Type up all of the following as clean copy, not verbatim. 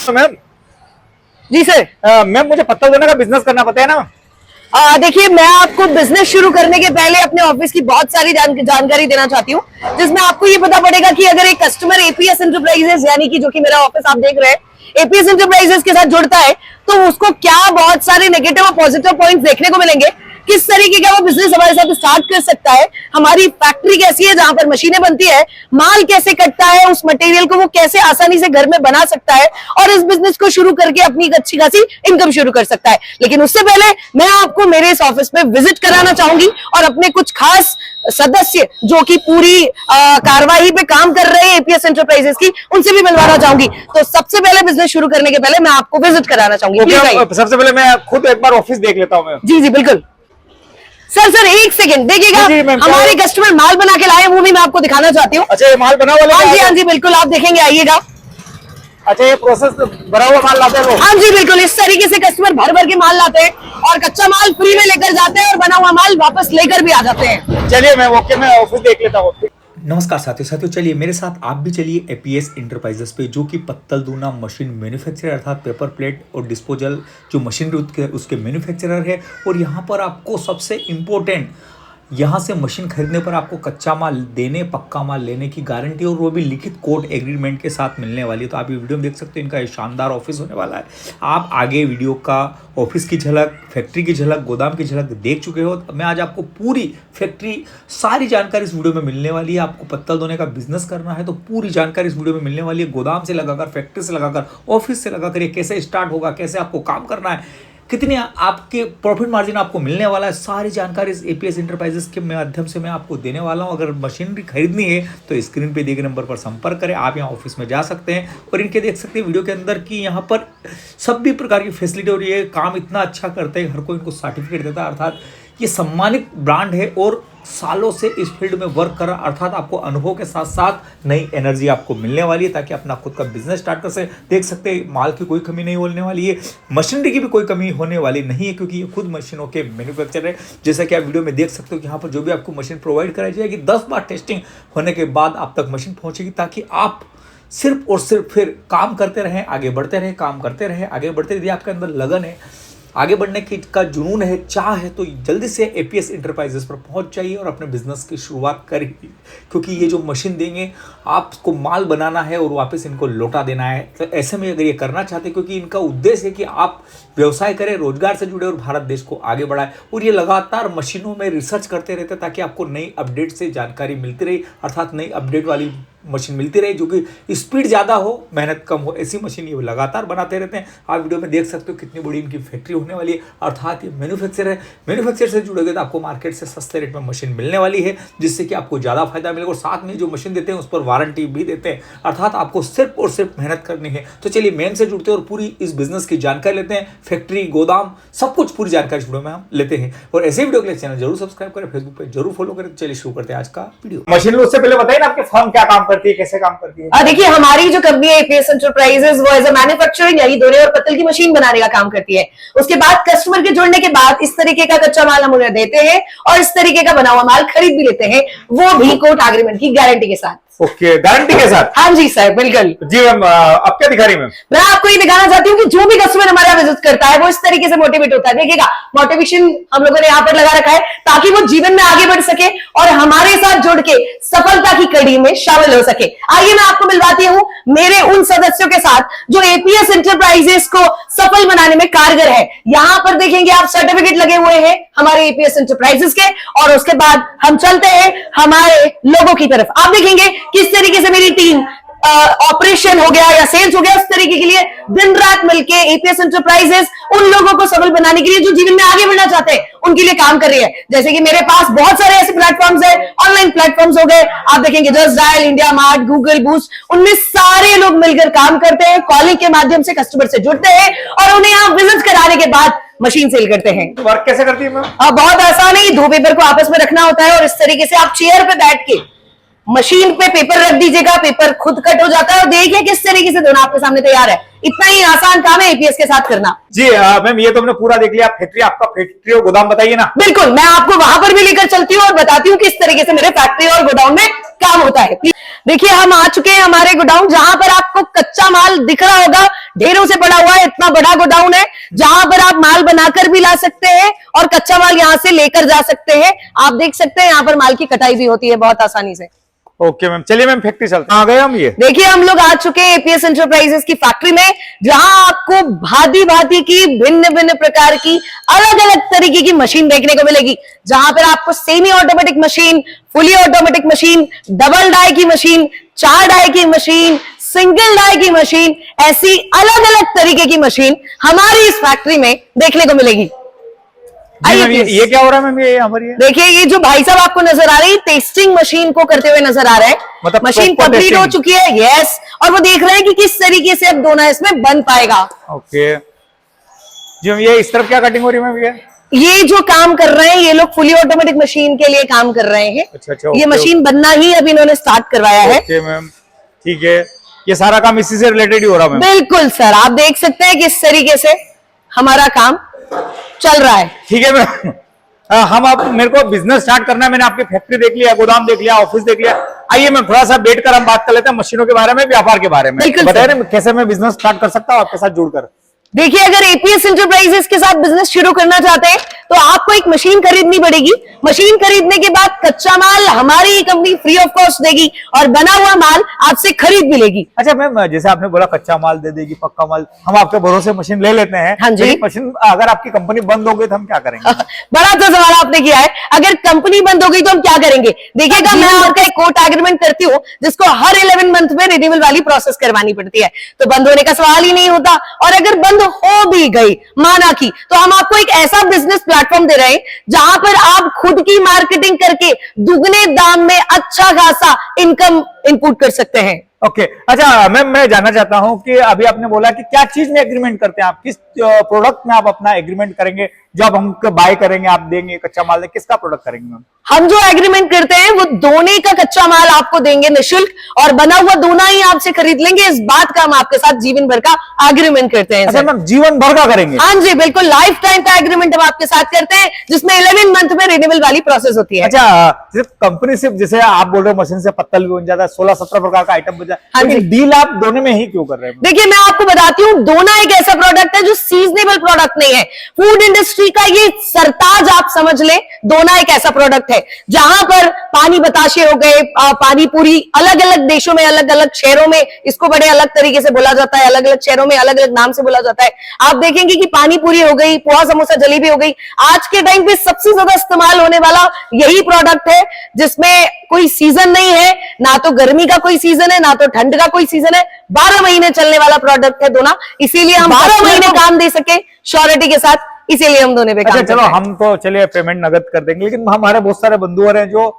तो मैम जी sir. Ma'am मुझे पत्तल धोने का बिजनेस करना पता है ना। देखिए, मैं आपको बिजनेस शुरू करने के पहले अपने ऑफिस की बहुत सारी जानकारी देना चाहती हूँ, जिसमें आपको ये पता पड़ेगा कि अगर एक कस्टमर एपीएस एंटरप्राइजेस यानी कि जो कि मेरा ऑफिस आप देख रहे हैं एपीएस एंटरप्राइजेस के साथ जुड़ता है तो उसको क्या बहुत सारे नेगेटिव और पॉजिटिव पॉइंट्स देखने को मिलेंगे, किस तरीके का वो बिजनेस हमारे साथ स्टार्ट कर सकता है, हमारी फैक्ट्री कैसी है जहां पर मशीनें बनती है, माल कैसे कटता है, उस मटेरियल को वो कैसे आसानी से घर में बना सकता है और इस बिजनेस को शुरू करके अपनी एक अच्छी खासी इनकम शुरू कर सकता है। लेकिन उससे पहले मैं आपको मेरे इस ऑफिस में विजिट कराना चाहूंगी और अपने कुछ खास सदस्य जो कि पूरी कार्यवाही पे काम कर रहे हैं एपीएस एंटरप्राइजेस की, उनसे भी मिलवाना चाहूंगी। तो सबसे पहले बिजनेस शुरू करने के पहले मैं आपको विजिट कराना चाहूंगी। सबसे पहले मैं खुद एक बार ऑफिस देख लेता हूँ। जी जी बिल्कुल सर एक सेकंड देखिएगा, हमारे कस्टमर माल बना के लाए, वो भी मैं आपको दिखाना चाहती हूँ। अच्छा, ये माल बना हुआ? हाँ जी बिल्कुल, आप देखेंगे, आइएगा। अच्छा, ये प्रोसेस भरा हुआ माल लाते हैं लोग? हाँ जी बिल्कुल, इस तरीके से कस्टमर भर भर के माल लाते हैं और कच्चा माल फ्री में लेकर जाते हैं और बना हुआ माल वापस लेकर भी आ जाते हैं। चलिए मैं ऑफिस देख लेता हूँ। नमस्कार साथियों, चलिए मेरे साथ आप भी चलिए एपीएस इंटरप्राइजेस पे, जो कि पत्तल धोना मशीन मैन्युफैक्चरर अर्थात पेपर प्लेट और डिस्पोजल जो मशीनरी उसके मैन्युफैक्चरर है। और यहाँ पर आपको सबसे इम्पोर्टेंट, यहाँ से मशीन खरीदने पर आपको कच्चा माल देने, पक्का माल लेने की गारंटी और वो भी लिखित कोड एग्रीमेंट के साथ मिलने वाली है। तो आप ये वीडियो में देख सकते हो, इनका शानदार ऑफिस होने वाला है। आप आगे वीडियो का ऑफिस की झलक, फैक्ट्री की झलक, गोदाम की झलक देख चुके हो। मैं आज आपको पूरी फैक्ट्री सारी जानकारी इस वीडियो में मिलने वाली है। आपको पत्तल धोने का बिजनेस करना है तो पूरी जानकारी इस वीडियो में मिलने वाली है। गोदाम से लगाकर, फैक्ट्री से लगाकर, ऑफिस से लगाकर, ये कैसे स्टार्ट होगा, कैसे आपको काम करना है, कितने आपके प्रॉफिट मार्जिन आपको मिलने वाला है, सारी जानकारी इस एपीएस इंटरप्राइजेस के माध्यम से मैं आपको देने वाला हूं। अगर मशीनरी खरीदनी है तो स्क्रीन पे दिए गए नंबर पर संपर्क करें। आप यहां ऑफिस में जा सकते हैं और इनके देख सकते हैं वीडियो के अंदर कि यहां पर सभी प्रकार की फैसिलिटी और ये काम इतना अच्छा करते हैं, हर कोई इनको सर्टिफिकेट देता है। अर्थात ये सम्मानित ब्रांड है और सालों से इस फील्ड में वर्क कर रहा, अर्थात आपको अनुभव के साथ साथ नई एनर्जी आपको मिलने वाली है ताकि अपना खुद का बिजनेस स्टार्ट कर सके। देख सकते हैं माल की कोई कमी नहीं होने वाली है, मशीनरी की भी कोई कमी होने वाली नहीं है, क्योंकि ये खुद मशीनों के मैन्युफैक्चरर है। जैसा कि आप वीडियो में देख सकते हो कि यहाँ पर जो भी आपको मशीन प्रोवाइड कराई जाएगी 10 बार टेस्टिंग होने के बाद आप तक मशीन पहुँचेगी, ताकि आप सिर्फ और सिर्फ फिर काम करते रहें, आगे बढ़ते रहें, काम करते रहें, आगे बढ़ते रहिए। आपके अंदर लगन है, आगे बढ़ने की का जुनून है, चाह है, तो जल्दी से एपीएस इंटरप्राइजेस पर पहुंच जाइए और अपने बिजनेस की शुरुआत करिए। क्योंकि ये जो मशीन देंगे आपको माल बनाना है और वापस इनको लौटा देना है। तो ऐसे में अगर ये करना चाहते हैं, क्योंकि इनका उद्देश्य है कि आप व्यवसाय करें, रोजगार से जुड़े और भारत देश को आगे बढ़ाए। और ये लगातार मशीनों में रिसर्च करते रहते ताकि आपको नई अपडेट से जानकारी मिलती रही, अर्थात नई अपडेट वाली मशीन मिलती रही जो कि स्पीड ज़्यादा हो, मेहनत कम हो, ऐसी मशीन ये लगातार बनाते रहते हैं। आप वीडियो में देख सकते हो कितनी बड़ी इनकी फैक्ट्री होने वाली है। अर्थात ये मैन्युफैक्चर है, मैन्युफैक्चर से जुड़ोगे तो आपको मार्केट से सस्ते रेट में मशीन मिलने वाली है, जिससे कि आपको ज़्यादा फायदा मिलेगा। और साथ में जो मशीन देते हैं उस पर वारंटी भी देते हैं। अर्थात आपको सिर्फ और सिर्फ मेहनत करनी है। तो चलिए मेन से जुड़ते हैं और पूरी इस बिजनेस की जानकारी लेते हैं। फैक्ट्री, गोदाम, सब कुछ पूरी जानकारी वीडियो में हम लेते हैं। और ऐसे वीडियो के लिए चैनल जरूर सब्सक्राइब करें, फेसबुक पर जरूर फॉलो करें। चलिए शुरू करते हैं आज का वीडियो। मशीन उससे पहले बताइए ना, आपकी फर्म क्या काम करती है, कैसे काम करती है? देखिए, हमारी जो कंपनी है एपीएस एंटरप्राइजेस, वो एज ए मैन्युफैक्चरिंग यानी धोने और पत्तल की मशीन बनाने का काम करती है। उसके बाद कस्टमर के जुड़ने के बाद इस तरीके का कच्चा माल हम उन्हें देते हैं और इस तरीके का बना हुआ माल खरीद भी लेते हैं, वो भी कोर्ट एग्रीमेंट की गारंटी के साथ। ओके, गारंटी के साथ? हाँ जी सर, बिल्कुल। जी मैम, आप क्या दिखा रही हैं? मैं आपको ये दिखाना चाहती हूँ कि जो भी कस्टमर हमारा विजिट करता है वो इस तरीके से मोटिवेट होता है। देखिएगा, मोटिवेशन हम लोगों ने यहाँ पर लगा रखा है ताकि वो जीवन में आगे बढ़ सके और हमारे साथ जुड़ के सफलता की कड़ी में शामिल हो सके। आइए मैं आपको मिलवाती हूँ मेरे उन सदस्यों के साथ जो एपीएस इंटरप्राइजेस को सफल बनाने में कारगर है। यहाँ पर देखेंगे आप सर्टिफिकेट लगे हुए हैं हमारे एपीएस इंटरप्राइजेस के, और उसके बाद हम चलते हैं हमारे लोगों की तरफ। आप देखेंगे किस तरीके से मेरी टीम ऑपरेशन हो गया या सेल्स हो गया, उस तरीके के लिए दिन रात मिलके एपीएस इंटरप्राइजेस उन लोगों को सफल बनाने के लिए जो जीवन में आगे बढ़ना चाहते हैं उनके लिए काम कर रही है। जैसे कि मेरे पास बहुत सारे ऐसे प्लेटफॉर्म्स हैं, ऑनलाइन प्लेटफॉर्म्स हो गए, आप देखेंगे just dial, India mart, Google boost, उनमें सारे लोग मिलकर काम करते हैं, कॉलिंग के माध्यम से कस्टमर से जुड़ते हैं और उन्हें यहाँ विजिट कराने के बाद मशीन सेल करते हैं। वर्क कैसे करती है मैम? बहुत आसान है। दो पेपर को आपस में रखना होता है और इस तरीके से आप चेयर पे बैठ के मशीन पे पेपर रख दीजिएगा, पेपर खुद कट हो जाता है और देखिए किस तरीके से दोनों आपके सामने तैयार है। इतना ही आसान काम है एपीएस के साथ करना। जी मैम, ये तो हमने पूरा देख लिया। आपका फैक्ट्री और गोदाम बताइए ना। बिल्कुल, मैं आपको वहां पर भी लेकर चलती हूँ और बताती हूँ किस तरीके से मेरे फैक्ट्री और गोदाम में काम होता है। देखिए हम आ चुके हैं हमारे गोडाउन, जहां पर आपको कच्चा माल दिख रहा होगा, ढेरों से पड़ा हुआ है। इतना बड़ा गोडाउन है जहां पर आप माल बनाकर भी ला सकते हैं और कच्चा माल यहां से लेकर जा सकते हैं। आप देख सकते हैं यहाँ पर माल की कटाई भी होती है बहुत आसानी से। ओके मैम, चलिए मैम फैक्ट्री चलते हैं। आ गए हम ये। देखिए हम लोग आ चुके हैं एपीएस एंटरप्राइजेस की फैक्ट्री में, जहां आपको भांति भांति की भिन्न भिन्न प्रकार की अलग अलग तरीके की मशीन देखने को मिलेगी। जहां पर आपको semi automatic machine, fully automatic machine, double die की मशीन, 4 डाई की मशीन, सिंगल डाई की मशीन, ऐसी अलग अलग तरीके की मशीन हमारी इस फैक्ट्री में देखने को मिलेगी। ये क्या हो रहा है मैम? ये हमारी है? देखिए ये जो भाई साहब आपको नजर आ रहे हैं, टेस्टिंग मशीन को करते हुए नजर आ रहे हैं। मतलब मशीन proper कंप्लीट हो testing। चुकी है, यस, और वो देख रहे हैं कि किस तरीके से अब दोना इसमें बन पाएगा। ओके जी मैम, ये इस तरफ क्या कटिंग हो रही है मैम? ये जो काम कर रहे हैं ये लोग फुली ऑटोमेटिक मशीन के लिए काम कर रहे हैं। अच्छा, ये मशीन बनना ही अभी इन्होंने स्टार्ट करवाया है। ओके मैम, ठीक है, ये सारा काम इसी से रिलेटेड ही हो रहा है मैम? बिल्कुल सर, आप देख सकते हैं किस तरीके से हमारा काम चल रहा है। ठीक है मैम, हम आप मेरे को बिजनेस स्टार्ट करना है। मैंने आपकी फैक्ट्री देख लिया, गोदाम देख लिया, ऑफिस देख लिया। आइए मैम थोड़ा सा बैठ कर हम बात कर लेते हैं मशीनों के बारे में, व्यापार के बारे में। बिल्कुल बताइए सर। ना कैसे मैं बिजनेस स्टार्ट कर सकता हूँ आपके साथ जुड़कर। देखिए अगर एपीएस एंटरप्राइजेस के साथ बिजनेस शुरू करना चाहते हैं तो आपको एक मशीन खरीदनी पड़ेगी। मशीन खरीदने के बाद कच्चा माल हमारी कंपनी फ्री ऑफ कॉस्ट देगी और बना हुआ माल आपसे खरीद भी लेगी। अच्छा मैम, जैसे आपने बोला कच्चा माल दे देगी, पक्का माल, हम आपके भरोसे मशीन ले लेते हैं। हाँ जी। लेकिन मशीन अगर आपकी कंपनी बंद हो गई तो हम क्या करेंगे? बड़ा अच्छा सवाल आपने किया है। अगर कंपनी बंद हो गई तो हम क्या करेंगे? देखिएगा मैं आपका एक कोर्ट एग्रीमेंट करती हूँ जिसको हर 11 मंथ में रिन्यूअल वाली प्रोसेस करवानी पड़ती है, तो बंद होने का सवाल ही नहीं होता। और अगर बंद हो भी गई माना की, तो हम आपको एक ऐसा बिजनेस प्लेटफॉर्म दे रहे हैं जहां पर आप खुद की मार्केटिंग करके दुगने दाम में अच्छा खासा इनकम इनपुट कर सकते हैं। ओके अच्छा मैम, मैं जानना चाहता हूं कि अभी आपने बोला कि क्या चीज में एग्रीमेंट करते हैं आप, किस प्रोडक्ट में आप अपना एग्रीमेंट करेंगे? जो आप हमको बाय करेंगे, आप देंगे कच्चा माल, किसका प्रोडक्ट करेंगे मैम? हम जो एग्रीमेंट करते हैं वो दोने का कच्चा माल आपको देंगे निःशुल्क, और बना हुआ दोना ही आपसे खरीद लेंगे। इस बात का हम आपके साथ जीवन भर का एग्रीमेंट करते हैं। अच्छा मैम, जीवन भर का करेंगे? हाँ जी बिल्कुल, लाइफ टाइम का एग्रीमेंट हम आपके साथ करते हैं जिसमें 11 मंथ में रिन्यूअल वाली प्रोसेस होती है। अच्छा, सिर्फ कंपनी सिर्फ जैसे आप बोल रहे हो मशीन से पत्तल भी बन जाता है, 16-17 प्रकार का आइटम बन जाता हाँ है, जी। लेकिन डील आप दोनों में ही क्यों कर रहे हैं? देखिए मैं आपको बताती हूँ, दोना एक ऐसा प्रोडक्ट है जो सीजनेबल प्रोडक्ट नहीं है। फूड इंडस्ट्री का ये सरताज आप समझ ले, दोना एक ऐसा प्रोडक्ट है जहां पर पानी बताशे हो गए, पानी पूरी, अलग अलग देशों में, अलग अलग शहरों में इसको बड़े अलग तरीके से बोला जाता है, अलग अलग शहरों में अलग अलग नाम से बोला जाता है। आप देखेंगे कि पानी पूरी हो गई, पोहा समोसा जलेबी हो गई, आज के टाइम पे सबसे ज्यादा इस्तेमाल होने वाला यही प्रोडक्ट है जिसमें कोई सीजन नहीं है, ना तो गर्मी का कोई सीजन है ना तो ठंड का कोई सीजन है, 12 महीने चलने वाला प्रोडक्ट है दोना। इसीलिए हम 12 महीने काम दे सके श्योरिटी के साथ, इसीलिए हम दोनों पे काम अच्छा चलो, करते हैं। हम तो चलिए पेमेंट नगद कर देंगे, लेकिन हमारे बहुत सारे बंधु हैं जो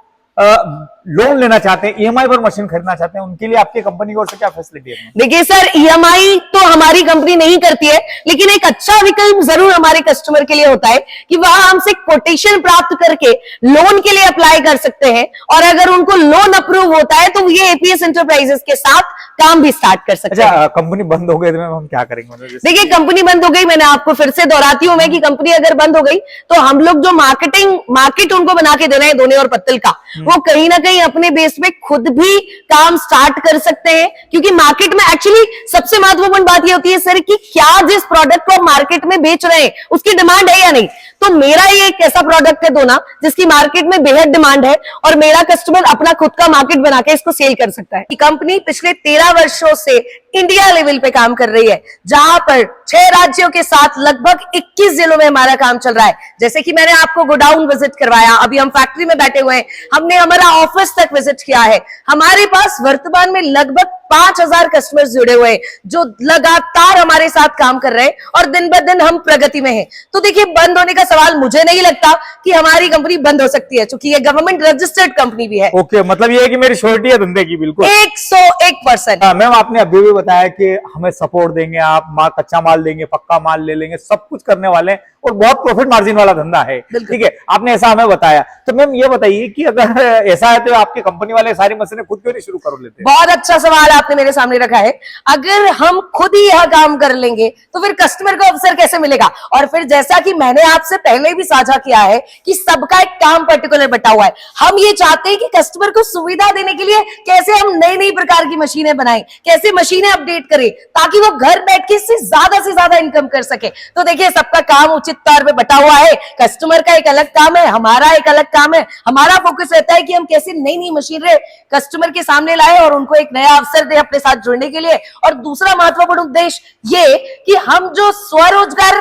लोन लेना चाहते हैं, ईएमआई पर मशीन खरीदना चाहते हैं, उनके लिए आपकी कंपनी की ओर से क्या फैसिलिटी है? देखिए सर, ईएमआई तो हमारी कंपनी नहीं करती है, लेकिन एक अच्छा विकल्प जरूर हमारे कस्टमर के लिए होता है कि वह हमसे कोटेशन प्राप्त करके लोन के लिए अप्लाई कर सकते हैं, और अगर उनको लोन अप्रूव होता है तो ये एपीएस एंटरप्राइजेस के साथ काम भी स्टार्ट कर सकते हैं। अच्छा, कंपनी बंद हो गई तो हम क्या करेंगे? देखिए कंपनी बंद हो गई, मैंने आपको फिर से दोहराती हूं मैं कि कंपनी अगर बंद हो गई तो हम लोग जो मार्केट उनको बना के दे रहे हैं दोने और पत्तल का, वो कहीं ना कहीं अपने बेस पे खुद भी काम स्टार्ट कर सकते हैं। क्योंकि मार्केट में एक्चुअली सबसे महत्वपूर्ण बात ये होती है सर कि क्या जिस प्रोडक्ट को मार्केट में बेच रहे हैं उसकी डिमांड है या नहीं। तो मेरा ये एक ऐसा प्रोडक्ट है दोना जिसकी मार्केट में बेहद डिमांड है, और मेरा कस्टमर अपना खुद का मार्केट बना के इसको सेल कर सकता है। कंपनी पिछले 13 वर्षों से इंडिया लेवल पे काम कर रही है, जहां पर 6 राज्यों के साथ लगभग 21 जिलों में हमारा काम चल रहा है। जैसे कि मैंने आपको गोडाउन विजिट करवाया, अभी हम फैक्ट्री में बैठे हुए हैं, हमने हमारा ऑफिस तक विजिट किया है। हमारे पास वर्तमान में लगभग 5000 कस्टमर्स जुड़े हुए हैं जो लगातार हमारे साथ काम कर रहे हैं, और दिन ब दिन हम प्रगति में हैं। तो देखिए बंद होने का सवाल मुझे नहीं लगता कि हमारी कंपनी बंद हो सकती है, क्योंकि ये गवर्नमेंट रजिस्टर्ड कंपनी भी है। ओके, मतलब ये है कि मेरी श्योरिटी है धंधे की बिल्कुल 101%। मैम, आपने अभी भी बताया कि हमें सपोर्ट देंगे आप, कच्चा माल देंगे, पक्का माल ले लेंगे, सब कुछ करने वाले हैं, और बहुत प्रॉफिट मार्जिन वाला धंधा है। ठीक है, आपने ऐसा हमें बताया। तो मैम ये बताइए कि अगर ऐसा है तो आपकी कंपनी वाले सारी मशीनें खुद क्यों नहीं शुरू कर लेते? बहुत अच्छा सवाल आपने मेरे सामने रखा है, अगर हम खुद ही यह काम कर लेंगे तो फिर कस्टमर को अवसर कैसे मिलेगा। और फिर जैसा कि मैंने आपसे पहले भी साझा किया है कि सबका एक काम पर्टिकुलर बटा हुआ है, हम ये चाहते हैं कि कस्टमर को सुविधा देने के लिए कैसे हम नई नई प्रकार की मशीनें बनाएं, कैसे मशीनें अपडेट करें ताकि वो घर बैठ के इससे ज्यादा इनकम कर सके। तो देखिए, सबका काम उचित तौर पे बटा हुआ है। कस्टमर का एक अलग काम है, हमारा एक अलग काम है। हमारा फोकस रहता है कि हम कैसे नई नई मशीनें कस्टमर के सामने लाए और उनको एक नया अवसर दे अपने साथ जुड़ने के लिए। और दूसरा महत्वपूर्ण उद्देश्य ये कि हम जो स्वरोजगार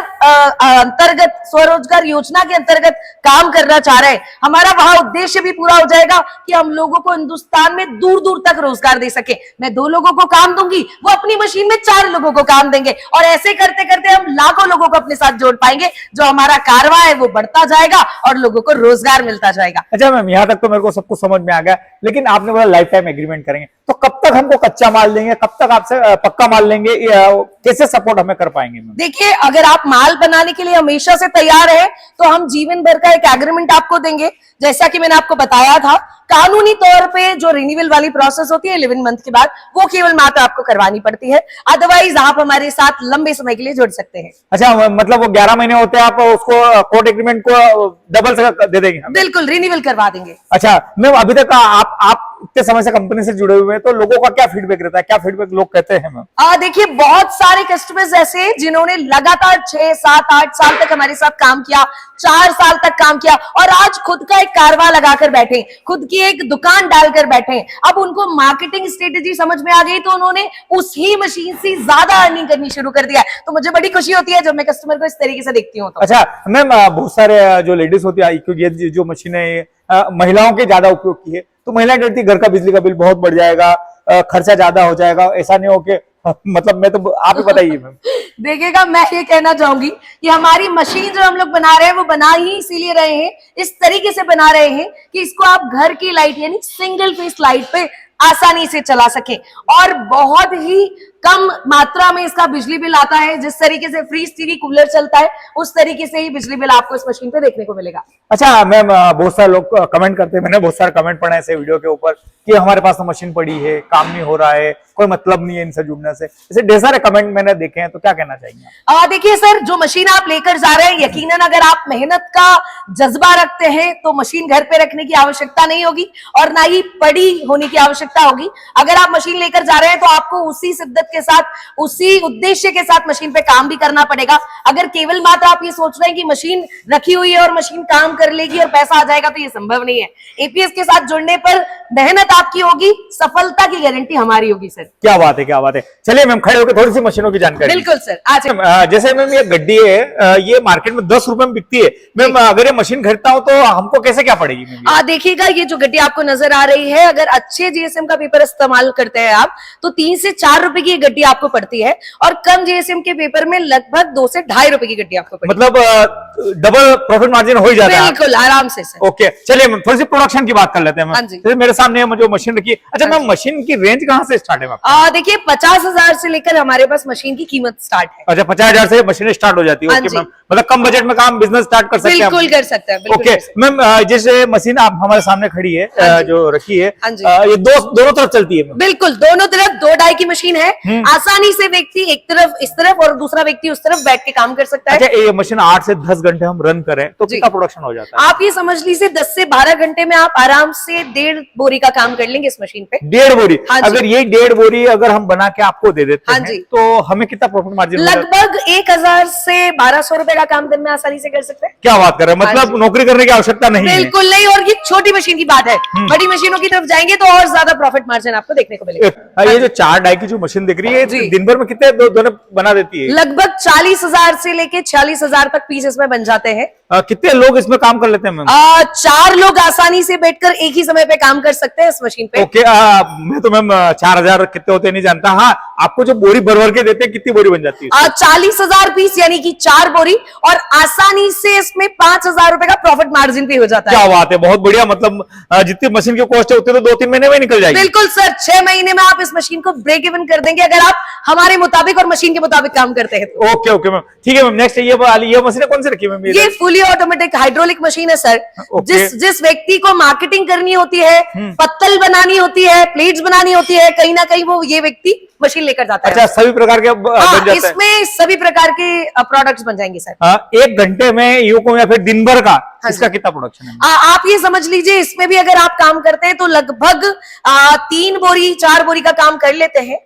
अंतर्गत, स्वरोजगार योजना के अंतर्गत काम करना चाह रहे हैं, हमारा वहां उद्देश्य भी पूरा हो जाएगा कि हम लोगों को हिंदुस्तान में दूर दूर तक रोजगार दे सके। मैं 2 लोगों को काम दूंगी, वो अपनी मशीन में 4 लोगों को काम देंगे और ऐसे करते करते हम लाखों लोगों को अपने साथ जोड़ पाएंगे। जो हमारा कारवा है वो बढ़ता जाएगा और लोगों को रोजगार मिलता जाएगा। अच्छा मैम, यहाँ तक तो मेरे को सब कुछ समझ में आ गया, लेकिन आपने बोला लाइफ टाइम एग्रीमेंट करेंगे, तो कब तक हमको कच्चा माल देंगे, कब तक आपसे पक्का माल लेंगे, कैसे सपोर्ट हमें कर पाएंगे मैम? देखिए, अगर आप माल बनाने के लिए हमेशा से तैयार है तो हम जीवन भर का एक एग्रीमेंट आपको देंगे। जैसा कि मैंने आपको बताया था, कानूनी तौर पे जो रिन्यूअल वाली प्रोसेस होती है 11 मंथ के बाद, वो केवल मात्र आपको करवानी पड़ती है। अदरवाइज आप हमारे साथ लंबे समय के लिए जुड़ सकते हैं। अच्छा, मतलब वो 11 महीने होते हैं, आप उसको कोर्ट एग्रीमेंट को डबल से दे देंगे हमें? बिल्कुल, रिन्यूअल करवा देंगे। अच्छा मैम, अभी तक आप इतने समय से कंपनी से जुड़े हुए हैं, तो लोगों का क्या फीडबैक रहता है, क्या फीडबैक लोग कहते हैं मैम? देखिए, बहुत सारे कस्टमर्स ऐसे हैं जिन्होंने लगातार 6, 7, 8 साल तक हमारे साथ काम किया, 4 साल तक काम किया और आज खुद का एक कारवा लगाकर बैठे, खुद की एक दुकान डालकर बैठे। अब उनको मार्केटिंग स्ट्रेटेजी समझ में आ गई तो उन्होंने उसी मशीन से ज्यादा अर्निंग करनी शुरू कर दिया। तो मुझे बड़ी खुशी होती है जब मैं कस्टमर को इस तरीके से देखती हूँ। तो अच्छा मैम, बहुत सारे जो लेडीज होती है, क्योंकि ये जो मशीनें महिलाओं के ज्यादा उपयोग की है, तो महिलाएं डरती है घर का बिजली का बिल बहुत बढ़ जाएगा, खर्चा ज्यादा हो जाएगा, ऐसा नहीं हो के मतलब मैं तो, आप ही बताइए मैम। देखिएगा, मैं ये कहना चाहूंगी कि हमारी मशीन जो हम लोग बना रहे हैं वो बना ही इसीलिए रहे हैं, इस तरीके से बना रहे हैं कि इसको आप घर की लाइट यानी सिंगल फेस लाइट पे आसानी से चला सके और बहुत ही कम मात्रा में इसका बिजली बिल आता है। जिस तरीके से फ्रीज, टीवी, कूलर चलता है, उस तरीके से ही बिजली बिल आपको इस मशीन पे देखने को मिलेगा। अच्छा मैम, बहुत सारे लोग कमेंट करते हैं, मैंने बहुत सारे कमेंट पढ़े ऐसे वीडियो के ऊपर कि हमारे पास तो मशीन पड़ी है, काम नहीं हो रहा है, कोई मतलब नहीं है इनसे जुड़ने से, ऐसे ढेर सारे कमेंट मैंने देखे हैं, तो क्या कहना चाहिए? देखिए सर, जो मशीन आप लेकर जा रहे हैं, यकीनन अगर आप मेहनत का जज्बा रखते हैं तो मशीन घर पे रखने की आवश्यकता नहीं होगी और ना ही पड़ी होने की आवश्यकता होगी। अगर आप मशीन लेकर जा रहे हैं तो आपको उसी शिद्दत के साथ, उसी उद्देश्य के साथ मशीन पे काम भी करना पड़ेगा। अगर केवल मात्र आप ये सोच रहे हैं कि मशीन रखी हुई है और मशीन काम कर लेगी और पैसा आ जाएगा, तो ये संभव नहीं है। एपीएस के साथ जुड़ने पर मेहनत आपकी होगी, सफलता की गारंटी हमारी होगी सर। क्या बात है, क्या बात है। चलिए मैम, खड़े होकर थोड़ी सी मशीनों की जानकारी। बिल्कुल सर, आज जैसे मैम ये गड्डी है, ये मार्केट में 10 रुपए में बिकती है मैम, अगर ये मशीन खरीदता हूँ तो हमको कैसे क्या पड़ेगी मैम? देखिएगा, ये जो गड्डी आपको नजर आ रही है, अगर अच्छे जीएसएम का पेपर इस्तेमाल करते हैं आप तो 3 से 4 रुपए की गड्डी आपको पड़ती है और कम जीएसएम के पेपर में लगभग 2 से 2.5 रुपए की गड्डी आपको पड़ती है। मतलब डबल प्रॉफिट मार्जिन हो ही जाता है। बिल्कुल, आराम से सर। ओके, चलिए मैम, थोड़ी सी प्रोडक्शन की बात कर लेते हैं मैम। हाँ जी। जैसे मेरे सामने जो मशीन रखी है, अच्छा मैम, मशीन की रेंज कहाँ से स्टार्ट है मैम? देखिए, 50,000 से लेकर हमारे पास मशीन की कीमत स्टार्ट है। अच्छा, 50,000 से मशीन स्टार्ट हो जाती है। ओके मैम, मतलब कम बजट में काम बिजनेस स्टार्ट कर सकते हैं। बिल्कुल कर सकते हैं। ओके मैम, जैसे मशीन आप हमारे सामने खड़ी है, जो रखी है, हाँ जी। ये दोनों तरफ चलती है मैम? बिल्कुल, दोनों तरफ 2 डाई की मशीन है। आसानी से व्यक्ति एक तरफ इस तरफ और दूसरा व्यक्ति उस तरफ बैठ के काम कर सकता है। अच्छा, ये मशीन 8 से 10 घंटे हम रन करें तो कितना प्रोडक्शन हो जाता है? आप ये समझ लीजिए 10 से 12 घंटे में आप आराम से 1.5 बोरी का काम कर लेंगे इस मशीन पे। 1.5 बोरी? हाँ जी। अगर ये 1.5 बोरी अगर हम बना के आपको दे देते हाँ हैं जी। तो हमें कितना प्रॉफिट मार्जिन? लगभग 1000 से 1200 रुपए का काम दिन में आसानी से कर सकते हैं। क्या बात कर रहे हैं, हाँ मतलब जी। नौकरी करने की आवश्यकता नहीं है? बिल्कुल नहीं, और ये छोटी मशीन की बात है। बड़ी मशीनों की तरफ जाएंगे तो और ज्यादा प्रॉफिट मार्जिन आपको देखने को मिलेगा। ये जो 4 डाई की जो मशीन दिख रही है, दिन भर में कितने दोनों बना देती है? लगभग 40,000 से लेके 46,000 तक पीस इसमें बन जाते हैं। कितने लोग इसमें काम कर लेते हैं मैम? 4 लोग आसानी से बैठकर एक ही समय पे काम कर सकते हैं इस मशीन पे। ओके, मैं तो मैम 4,000 कितने होते नहीं जानता। हाँ, आपको जो बोरी भर भर के देते हैं, कितनी बोरी बन जाती है? 40,000 पीस यानी कि 4 बोरी, और आसानी से इसमें 5,000 रुपए का प्रॉफिट मार्जिन भी हो जाता है। क्या बात है, बहुत बढ़िया। मतलब जितनी मशीन की कॉस्ट है उतनी तो 2-3 महीने में निकल जाएगी। बिल्कुल सर, 6 महीने में आप इस मशीन को ब्रेक इवन कर देंगे अगर आप हमारे मुताबिक और मशीन के मुताबिक काम करते हैं तो। ओके ओके मैम, ठीक है मैम। नेक्स्ट ये मशीन कौन सी रखी है मैम? ये फुली ऑटोमेटिक हाइड्रोलिक मशीन है सर। ओके। जिस व्यक्ति को मार्केटिंग करनी होती है, पत्तल बनानी होती है, प्लेट्स बनानी होती है, कहीं ना कहीं वो ये व्यक्ति मशीन लेकर जाता है। अच्छा, सभी प्रकार के बन जाते हैं? इसमें सभी प्रकार के प्रोडक्ट्स बन जाएंगे सर। 1 घंटे में यूं को या फिर दिन भर का इसका कितना प्रोडक्शन है? आप ये समझ लीजिए, इसमें भी अगर आप काम करते हैं तो लगभग 3 बोरी 4 बोरी का काम कर लेते हैं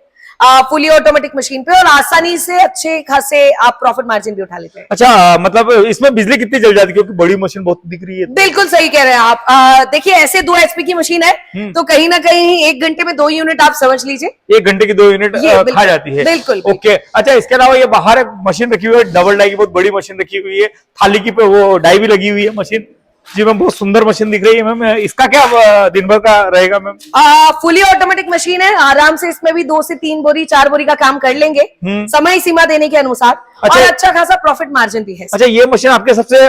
फुली ऑटोमेटिक मशीन पे, और आसानी से अच्छे खासे आप प्रॉफिट मार्जिन भी उठा लेते हैं। अच्छा, मतलब इसमें बिजली कितनी जल जाती है, क्योंकि बड़ी मशीन बहुत दिख रही है? बिल्कुल सही कह रहे हैं आप। देखिए, ऐसे 2 HP की मशीन है तो कहीं ना कहीं 1 घंटे में 2 यूनिट आप समझ लीजिए। 1 घंटे की 2 यूनिट खा जाती है? बिल्कुल। ओके। अच्छा, इसके अलावा ये बाहर एक मशीन रखी हुई है, डबल डाई की बहुत बड़ी मशीन रखी हुई है, थाली की पे वो डाई भी लगी हुई है मशीन। जी मैम, बहुत सुंदर मशीन दिख रही है मैम। इसका क्या दिन भर का रहेगा मैम? फुली ऑटोमेटिक मशीन है, आराम से इसमें भी 2 से 3 बोरी 4 बोरी का काम कर लेंगे समय सीमा देने के अनुसार। अच्छा, और अच्छा खासा प्रॉफिट मार्जिन भी है। अच्छा, ये मशीन आपके सबसे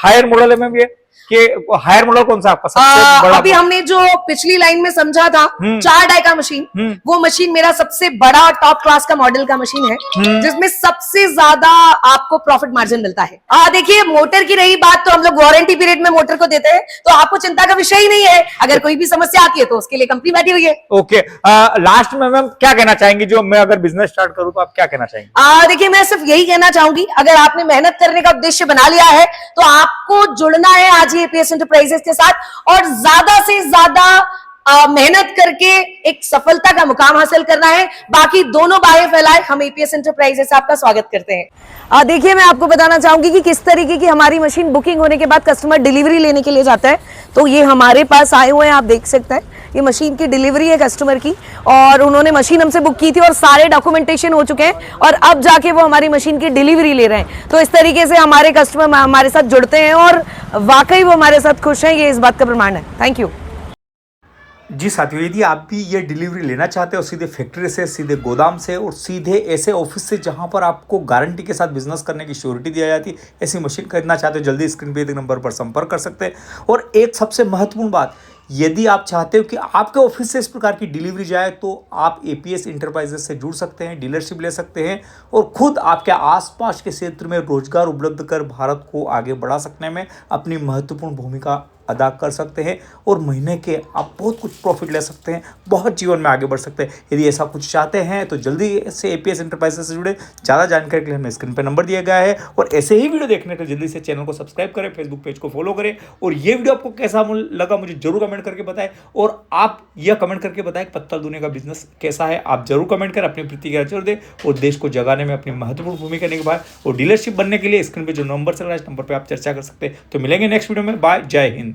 हायर मॉडल है मैम? ये कि हायर मॉडल कौन सा आपका सबसे बड़ा? अभी हमने जो पिछली लाइन में समझा था 4 डाई का मशीन, वो मशीन मेरा सबसे बड़ा टॉप क्लास का मॉडल का मशीन है, जिसमें सबसे ज्यादा आपको प्रॉफिट मार्जिन मिलता है। देखिए, मोटर की रही बात, तो हम लोग वारंटी पीरियड में मोटर को देते हैं, तो आपको चिंता का विषय ही नहीं है। अगर कोई भी समस्या आती है तो उसके लिए कंपनी बैठी हुई है। ओके। लास्ट में मैम क्या कहना चाहेंगी, जो मैं अगर बिजनेस स्टार्ट करूं तो आप क्या कहना चाहेंगी? देखिए, मैं सिर्फ यही कहना चाहूंगी, अगर आपने मेहनत करने का उद्देश्य बना लिया है तो आपको जुड़ना है आज एपीएस एंटरप्राइजेस के साथ, और ज्यादा से ज्यादा मेहनत करके एक सफलता का मुकाम हासिल करना है। बाकी दोनों बाहें फैलाए, हम एपीएस एंटरप्राइजेस से आपका स्वागत करते हैं। देखिए, मैं आपको बताना चाहूंगी कि किस तरीके की हमारी मशीन बुकिंग होने के बाद कस्टमर डिलीवरी लेने के लिए जाता है। तो ये हमारे पास आए हुए हैं, आप देख सकते हैं, ये मशीन की डिलीवरी है कस्टमर की, और उन्होंने मशीन हमसे बुक की थी और सारे डॉक्यूमेंटेशन हो चुके हैं, और अब जाके वो हमारी मशीन की डिलीवरी ले रहे हैं। तो इस तरीके से हमारे कस्टमर हमारे साथ जुड़ते हैं और वाकई वो हमारे साथ खुश हैं, ये इस बात का प्रमाण है। Thank you. जी साथियों, यदि आप भी ये डिलीवरी लेना चाहते हो सीधे फैक्ट्री से, सीधे गोदाम से और सीधे ऐसे ऑफिस से जहां पर आपको गारंटी के साथ बिजनेस करने की श्योरिटी दी जाती है, ऐसी मशीन खरीदना चाहते हो, जल्दी स्क्रीन पे दिए नंबर पर संपर्क कर सकते हैं। और एक सबसे महत्वपूर्ण बात, यदि आप चाहते हो कि आपके ऑफिस से इस प्रकार की डिलीवरी जाए तो आप एपीएस इंटरप्राइजेस से जुड़ सकते हैं, डीलरशिप ले सकते हैं और खुद आपके आसपास के क्षेत्र में रोजगार उपलब्ध कर भारत को आगे बढ़ा सकने में अपनी महत्वपूर्ण भूमिका अदा कर सकते हैं, और महीने के आप बहुत कुछ प्रॉफिट ले सकते हैं, बहुत जीवन में आगे बढ़ सकते हैं। यदि ऐसा कुछ चाहते हैं तो जल्दी से एपीएस इंटरप्राइजेस से जुड़े। ज़्यादा जानकारी के लिए हमें स्क्रीन पर नंबर दिया गया है, और ऐसे ही वीडियो देखने के लिए जल्दी से चैनल को सब्सक्राइब करें, फेसबुक पेज को फॉलो करें, और ये वीडियो आपको कैसा लगा मुझे जरूर कमेंट करके बताएं। और आप यह कमेंट करके बताएं कि पत्तल दूने का बिजनेस कैसा है, आप जरूर कमेंट करें, अपनी प्रतिक्रिया जरूर दें, और देश को जगाने में अपनी महत्वपूर्ण भूमिका निभाएं। और डीलरशिप बनने के लिए स्क्रीन पर जो नंबर चल रहा है, इस नंबर पर आप चर्चा कर सकते हैं। तो मिलेंगे नेक्स्ट वीडियो में। बाय, जय हिंद।